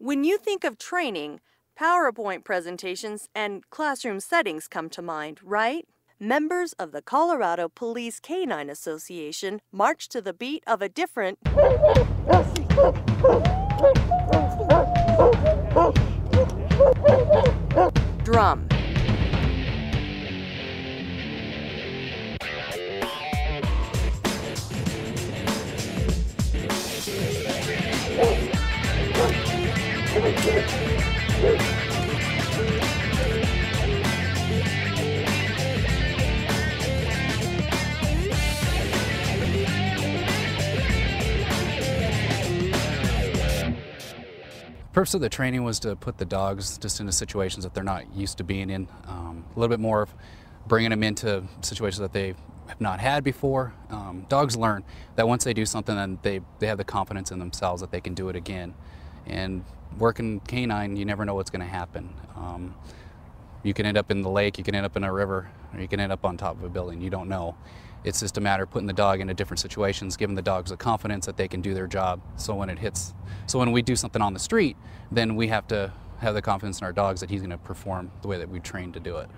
When you think of training, PowerPoint presentations and classroom settings come to mind, right? Members of the Colorado Police Canine Association march to the beat of a different drum. The purpose of the training was to put the dogs just into situations that they're not used to being in. A little bit more of bringing them into situations that they have not had before. Dogs learn that once they do something, then they have the confidence in themselves that they can do it again. And working canine, you never know what's going to happen. You can end up in the lake, you can end up in a river, or you can end up on top of a building. You don't know. It's just a matter of putting the dog into different situations, giving the dogs the confidence that they can do their job. So when we do something on the street, then we have to have the confidence in our dogs that he's going to perform the way that we trained to do it.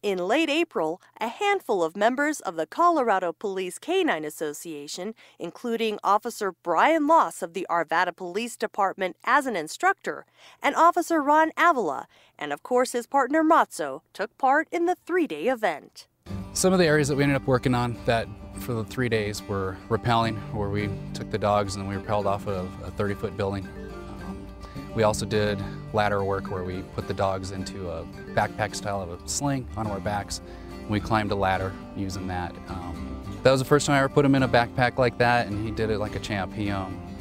In late April, a handful of members of the Colorado Police Canine Association, including Officer Brian Loss of the Arvada Police Department as an instructor, and Officer Ron Avila, and of course his partner Matzo, took part in the 3-day event. Some of the areas that we ended up working on that for the 3 days were rappelling, where we took the dogs and we rappelled off of a 30-foot building. We also did ladder work where we put the dogs into a backpack style of a sling onto our backs. We climbed a ladder using that. That was the first time I ever put him in a backpack like that, and he did it like a champ. He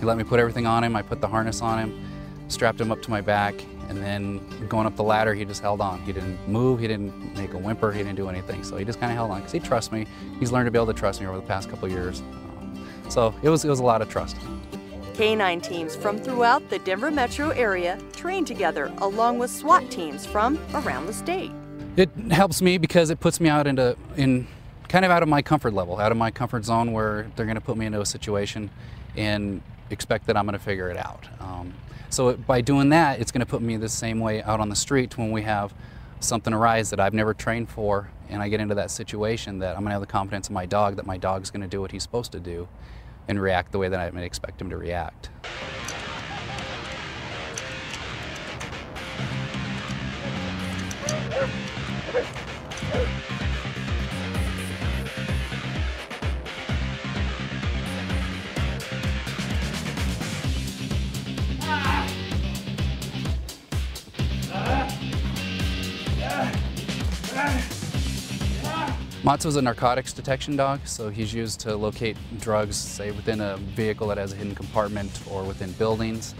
let me put everything on him. I put the harness on him, strapped him up to my back, and then going up the ladder, he just held on. He didn't move, he didn't make a whimper, he didn't do anything. So he just kind of held on because he trusts me. He's learned to be able to trust me over the past couple of years. So it was a lot of trust. Canine teams from throughout the Denver metro area train together along with SWAT teams from around the state. It helps me because it puts me out in kind of out of my comfort level, out of my comfort zone where they're going to put me into a situation and expect that I'm going to figure it out. So by doing that, it's going to put me the same way out on the street when we have something arise that I've never trained for, and I get into that situation that I'm going to have the confidence in my dog that my dog's going to do what he's supposed to do and react the way that I might expect him to react. Matzo's a narcotics detection dog, so he's used to locate drugs, say within a vehicle that has a hidden compartment or within buildings.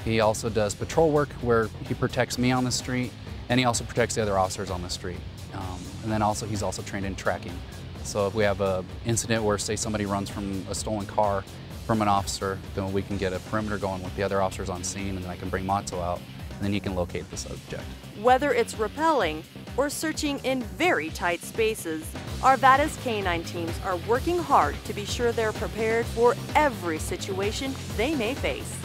He also does patrol work where he protects me on the street, and he also protects the other officers on the street. And then he's also trained in tracking. So if we have an incident where, say, somebody runs from a stolen car from an officer, then we can get a perimeter going with the other officers on scene, and then I can bring Matzo out, and then he can locate the subject. Whether it's rappelling or searching in very tight spaces, Arvada's canine teams are working hard to be sure they're prepared for every situation they may face.